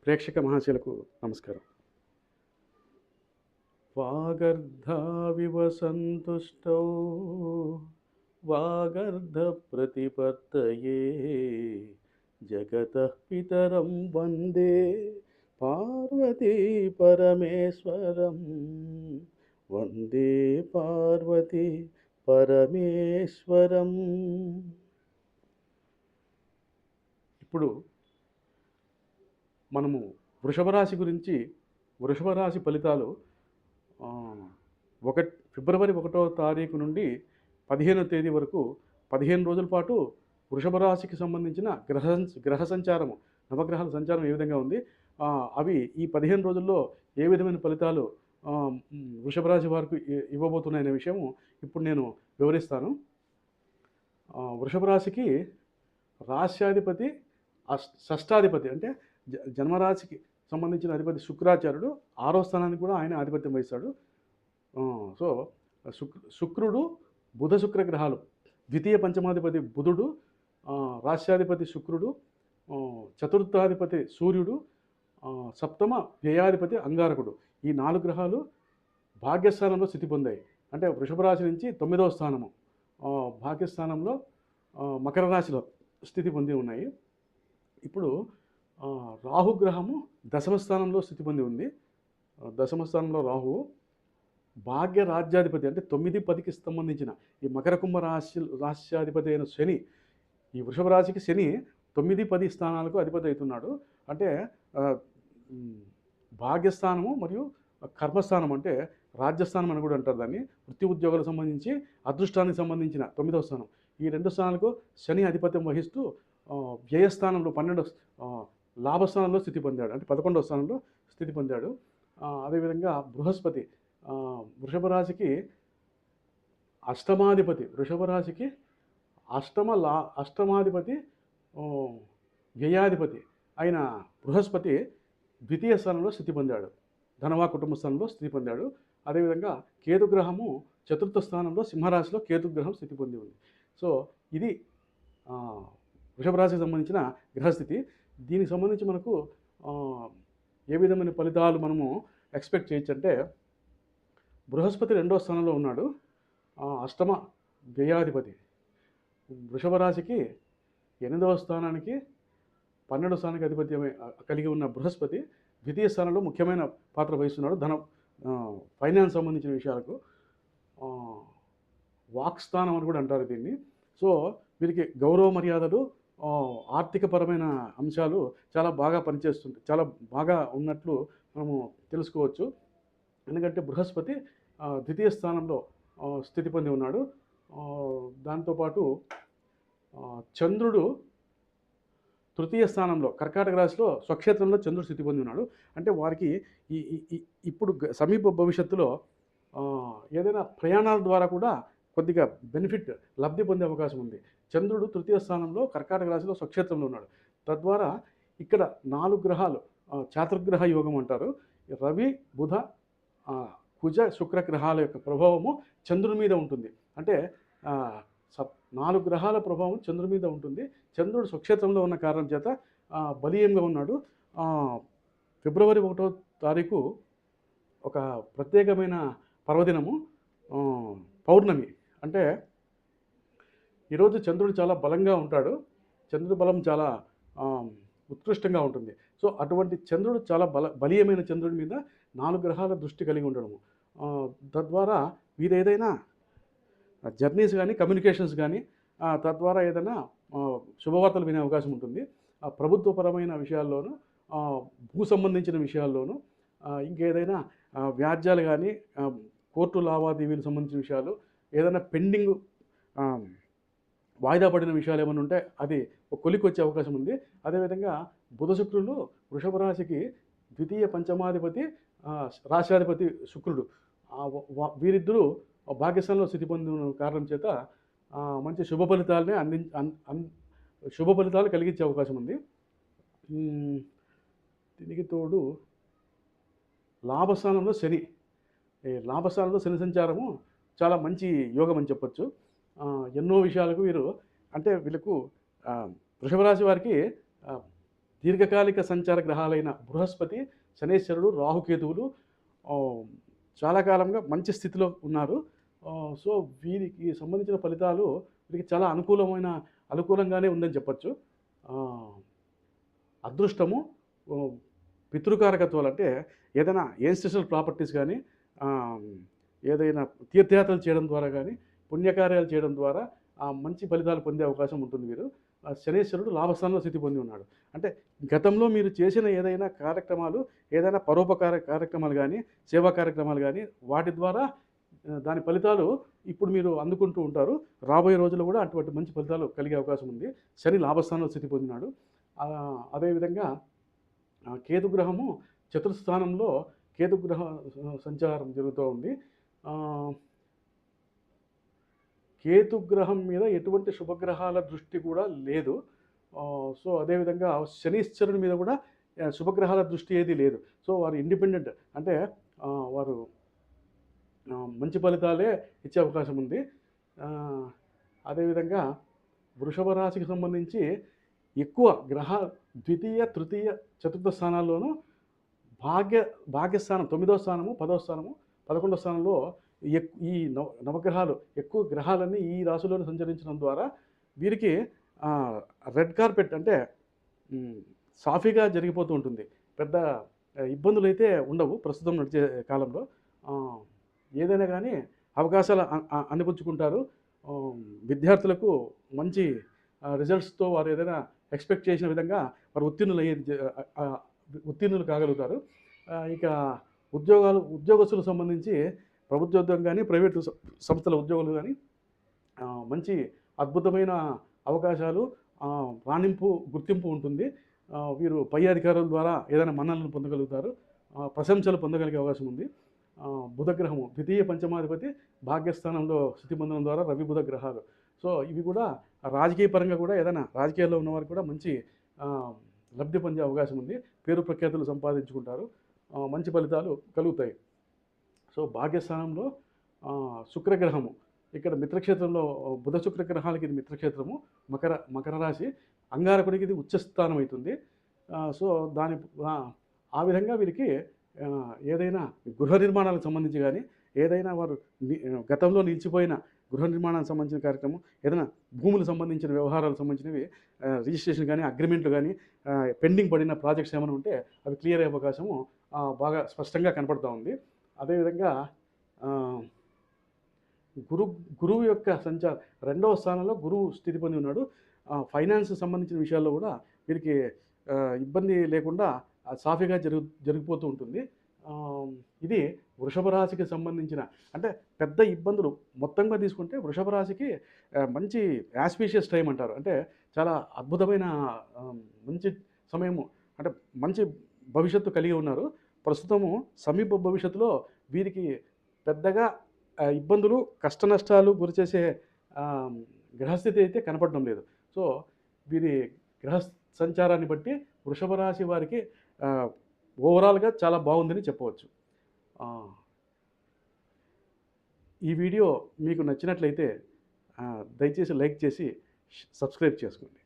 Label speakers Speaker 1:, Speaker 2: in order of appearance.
Speaker 1: ప్రేక్షక మహాశయులకు నమస్కారం. వాగర్ధావివ సంతుష్టౌ వాగర్ధ ప్రతిపత్తయే జగతః పితరం వందే పార్వతీ పరమేశ్వరం. వందే పార్వతీ పరమేశ్వరం. ఇప్పుడు మనము వృషభ రాశి గురించి, వృషభ రాశి ఫలితాలు ఆ, ఫిబ్రవరి 1వ తారీఖు నుండి 15వ తేదీ వరకు 15 రోజుల పాటు వృషభ రాశికి సంబంధించిన గ్రహ సంచారము, నవగ్రహాల సంచారం ఏ విధంగా ఉంది, అవి ఈ 15 రోజుల్లో ఏ విధమైన ఫలితాలు వృషభ రాశి వారికి ఇవ్వబోతున్నాయనే విషయము ఇప్పుడు నేను వివరిస్తాను. వృషభ రాశికి రాశ్యాధిపతి షష్టాధిపతి అంటే జన్మరాశికి సంబంధించిన అధిపతి శుక్రాచార్యుడు 6వ స్థానానికి కూడా ఆయన ఆధిపత్యం వహిస్తాడు. సో శుక్రుడు బుధ శుక్ర గ్రహాలు, ద్వితీయ పంచమాధిపతి బుధుడు, రాశ్యాధిపతి శుక్రుడు, చతుర్థాధిపతి సూర్యుడు, సప్తమ వ్యయాధిపతి అంగారకుడు, ఈ 4 గ్రహాలు భాగ్యస్థానంలో స్థితి పొందాయి. అంటే వృషభ రాశి నుంచి 9వ స్థానము భాగ్యస్థానంలో మకర రాశిలో స్థితి పొంది ఉన్నాయి. ఇప్పుడు రాహుగ్రహము దశమ స్థానంలో స్థితి పొంది ఉంది. దశమ స్థానంలో రాహువు భాగ్య రాజ్యాధిపతి అంటే 9, 10కి సంబంధించిన ఈ మకర కుంభ రాశ్యాధిపతి అయిన శని, ఈ వృషభ రాశికి శని 9, 10 స్థానాలకు అధిపతి అవుతున్నాడు. అంటే భాగ్యస్థానము మరియు కర్మస్థానం అంటే రాజ్యస్థానం అని కూడా అంటారు దాన్ని. వృత్తి ఉద్యోగాలకు సంబంధించి అదృష్టానికి సంబంధించిన 9వ స్థానం, ఈ 2 స్థానాలకు శని ఆధిపత్యం వహిస్తూ వ్యయస్థానంలో 12 లాభస్థానంలో స్థితి పొందాడు, అంటే 11వ స్థానంలో స్థితి పొందాడు. అదేవిధంగా బృహస్పతి వృషభ రాశికి అష్టమాధిపతి, వృషభ రాశికి అష్టమాధిపతి వ్యయాధిపతి అయిన బృహస్పతి ద్వితీయ స్థానంలో స్థితి పొందాడు, ధనవా కుటుంబ స్థానంలో స్థితి పొందాడు. అదేవిధంగా కేతుగ్రహము 4వ స్థానంలో సింహరాశిలో కేతుగ్రహం స్థితి పొంది ఉంది. సో ఇది వృషభ రాశికి సంబంధించిన గ్రహస్థితి. దీనికి సంబంధించి మనకు ఏ విధమైన ఫలితాలు మనము ఎక్స్పెక్ట్ చేయొచ్చు అంటే, బృహస్పతి 2వ స్థానంలో ఉన్నాడు, అష్టమ వ్యయాధిపతి. వృషభ రాశికి 8వ స్థానానికి 12వ స్థానానికి అధిపత్యమే కలిగి ఉన్న బృహస్పతి ద్వితీయ స్థానంలో ముఖ్యమైన పాత్ర వహిస్తున్నాడు. ఫైనాన్స్ సంబంధించిన విషయాలకు వాక్స్థానం అని కూడా అంటారు దీన్ని. సో వీరికి గౌరవ మర్యాదలు, ఆర్థికపరమైన అంశాలు చాలా బాగా పనిచేస్తుంది, చాలా బాగా ఉన్నట్లు మనము తెలుసుకోవచ్చు. ఎందుకంటే బృహస్పతి ద్వితీయ స్థానంలో స్థితి పొంది ఉన్నాడు. దాంతోపాటు చంద్రుడు తృతీయ స్థానంలో కర్కాటక రాశిలో స్వక్షేత్రంలో చంద్రుడు స్థితి పొంది ఉన్నాడు. అంటే వారికి ఇప్పుడు సమీప భవిష్యత్తులో ఏదైనా ప్రయాణాల ద్వారా కూడా కొద్దిగా బెనిఫిట్, లబ్ధి పొందే అవకాశం ఉంది. చంద్రుడు తృతీయ స్థానంలో కర్కాటక రాశిలో స్వక్షేత్రంలో ఉన్నాడు. తద్వారా ఇక్కడ 4 గ్రహాలు చాతుర్గ్రహ యోగం అంటారు. రవి, బుధ, కుజ, శుక్ర గ్రహాల యొక్క ప్రభావము చంద్రుని మీద ఉంటుంది. అంటే 4 గ్రహాల ప్రభావం చంద్రుని మీద ఉంటుంది. చంద్రుడు స్వక్షేత్రంలో ఉన్న కారణం చేత బలీయంగా ఉన్నాడు. ఫిబ్రవరి 1వ తారీఖు ఒక ప్రత్యేకమైన పర్వదినము, పౌర్ణమి. అంటే ఈరోజు చంద్రుడు చాలా బలంగా ఉంటాడు, చంద్రుడి బలం చాలా ఉత్కృష్టంగా ఉంటుంది. సో అటువంటి చంద్రుడు చాలా బలీయమైన చంద్రుడి మీద 4 గ్రహాల దృష్టి కలిగి ఉండడము, తద్వారా వీరు ఏదైనా జర్నీస్ కానీ, కమ్యూనికేషన్స్ కానీ, తద్వారా ఏదైనా శుభవార్తలు వినే అవకాశం ఉంటుంది. ప్రభుత్వపరమైన విషయాల్లోనూ, భూ సంబంధించిన విషయాల్లోనూ, ఇంకేదైనా వ్యాజ్యాలు కానీ, కోర్టు లావాదేవీలకు సంబంధించిన విషయాలు, ఏదైనా పెండింగ్ వాయిదా పడిన విషయాలు ఏమైనా ఉంటే అది కొలికి వచ్చే అవకాశం ఉంది. అదేవిధంగా బుధ శుక్రులు వృషభ రాశికి ద్వితీయ పంచమాధిపతి, రాశ్యాధిపతి శుక్రుడు, వీరిద్దరూ భాగ్యస్థానంలో స్థితి పొందిన కారణం చేత మంచి శుభ ఫలితాలు కలిగించే అవకాశం ఉంది. దీనికి తోడు లాభస్థానంలో శని, లాభస్థానంలో శని సంచారము చాలా మంచి యోగం అని చెప్పొచ్చు. ఎన్నో విషయాలకు వీరు, అంటే వీళ్ళకు వృషభ రాశి వారికి దీర్ఘకాలిక సంచార గ్రహాలైన బృహస్పతి, శనేశ్వరుడు, రాహుకేతువులు చాలా కాలంగా మంచి స్థితిలో ఉన్నారు. సో, వీరికి సంబంధించిన ఫలితాలు వీరికి చాలా అనుకూలంగానే ఉందని చెప్పొచ్చు. ఆహ్, అదృష్టము, ఓహ్, పితృకారకత్వాలు అంటే ఏదైనా ఏన్సెస్ట్రల్ ప్రాపర్టీస్ గానీ, ఆహ్, ఏదైనా తీర్థయాత్రలు చేయడం ద్వారా గానీ, పుణ్యకార్యాలు చేయడం ద్వారా మంచి ఫలితాలు పొందే అవకాశం ఉంటుంది వీరు. శనీశ్వరుడు లాభస్థానంలో స్థితి పొంది ఉన్నాడు. అంటే గతంలో మీరు చేసిన ఏదైనా కార్యక్రమాలు, ఏదైనా పరోపకార కార్యక్రమాలు గానీ, సేవా కార్యక్రమాలు గానీ, వాటి ద్వారా దాని ఫలితాలు ఇప్పుడు మీరు అందుకుంటూ ఉంటారు. రాబోయే రోజుల్లో గూడా అటువంటి మంచి ఫలితాలు కలిగే అవకాశం ఉంది. శని లాభస్థానంలో స్థితి పొందినాడు. అదేవిధంగా కేతు గ్రహము చతుర్థ స్థానంలో కేతు గ్రహ సంచారం జరుగుతూ ఉంది. కేతు గ్రహం మీద ఎటువంటి శుభగ్రహాల దృష్టి కూడా లేదు. సో, అదేవిధంగా శనీశ్వరుని మీద కూడా శుభగ్రహాల దృష్టి ఏది లేదు. సో, వారు ఇండిపెండెంట్ అంటే వారు మంచి ఫలితాలే ఇచ్చే అవకాశం ఉంది. అదేవిధంగా వృషభ రాశికి సంబంధించి ఎక్కువ ద్వితీయ, తృతీయ, చతుర్థ స్థానాల్లోనూ భాగ్యస్థానం 9వ స్థానము, 10వ స్థానము, 11వ స్థానంలో ఈ నవగ్రహాలు ఎక్కువ గ్రహాలన్నీ ఈ రాశిలోనే సంచరించడం ద్వారా వీరికి రెడ్ కార్పెట్ అంటే సాఫీగా జరిగిపోతూ ఉంటుంది. పెద్ద ఇబ్బందులైతే ఉండవు ప్రస్తుతం నడిచే కాలంలో. ఏదైనా కానీ అవకాశాలు అందిపుచ్చుకుంటారు. విద్యార్థులకు మంచి రిజల్ట్స్తో వారు ఏదైనా ఎక్స్పెక్ట్ చేసిన విధంగా వారు ఉత్తీర్ణులు కాగలుగుతారు. ఇక ఉద్యోగస్తులకు సంబంధించి ప్రభుత్వ ఉద్యోగం కానీ, ప్రైవేటు సంస్థల ఉద్యోగులు కానీ మంచి అద్భుతమైన అవకాశాలు, గుర్తింపు ఉంటుంది. వీరు పై అధికారుల ద్వారా ఏదైనా మన్ననలను పొందగలుగుతారు, ప్రశంసలు పొందగలిగే అవకాశం ఉంది. బుధగ్రహము ద్వితీయ పంచమాధిపతి భాగ్యస్థానంలో స్థితి పొందడం ద్వారా రవి బుధ గ్రహాలు. సో, ఇవి కూడా రాజకీయ పరంగా కూడా ఏదైనా రాజకీయాల్లో ఉన్నవారికి కూడా మంచి లబ్ధి పొందే అవకాశం ఉంది. పేరు ప్రఖ్యాతులు సంపాదించుకుంటారు, మంచి ఫలితాలు కలుగుతాయి. సో, భాగ్యస్థానంలో శుక్రగ్రహము ఇక్కడ మిత్రక్షేత్రంలో బుధ శుక్ర గ్రహాలకి ఇది మిత్రక్షేత్రము, మకర రాశి, అంగారకుడికి ఇది ఉచ్చస్థానం అవుతుంది. సో, ఆ విధంగా వీరికి ఏదైనా గృహ నిర్మాణాలకు సంబంధించి కానీ, ఏదైనా వారు గతంలో నిలిచిపోయిన గృహ నిర్మాణానికి సంబంధించిన కార్యక్రమం, ఏదైనా భూములకు సంబంధించిన వ్యవహారాలకు సంబంధించినవి రిజిస్ట్రేషన్ కానీ, అగ్రిమెంట్లు కానీ, పెండింగ్ పడిన ప్రాజెక్ట్స్ ఏమైనా ఉంటే అవి క్లియర్ అయ్యే అవకాశము బాగా స్పష్టంగా కనపడుతూ ఉంది. అదేవిధంగా గురువు యొక్క సంచారం 2వ స్థానంలో గురువు స్థితి పొంది ఉన్నాడు. ఫైనాన్స్ సంబంధించిన విషయాల్లో కూడా వీరికి ఇబ్బంది లేకుండా సాఫీగా జరిగిపోతూ ఉంటుంది. ఇది వృషభ రాశికి సంబంధించిన అంటే పెద్ద ఇబ్బందులు మొత్తంగా తీసుకుంటే వృషభ రాశికి మంచి యాస్పీషియస్ టైం అంటారు. అంటే చాలా అద్భుతమైన మంచి సమయము, అంటే మంచి భవిష్యత్తు కలిగి ఉన్నారు. ప్రస్తుతము సమీప భవిష్యత్తులో వీరికి పెద్దగా ఇబ్బందులు, కష్ట నష్టాలు గురిచేసే గ్రహస్థితి అయితే కనపడడం లేదు. సో, వీరి గ్రహ సంచారాన్ని బట్టి వృషభ రాశి వారికి ఓవరాల్గా చాలా బాగుందని చెప్పవచ్చు. ఈ వీడియో మీకు నచ్చినట్లయితే దయచేసి లైక్ చేసి సబ్స్క్రైబ్ చేసుకోండి.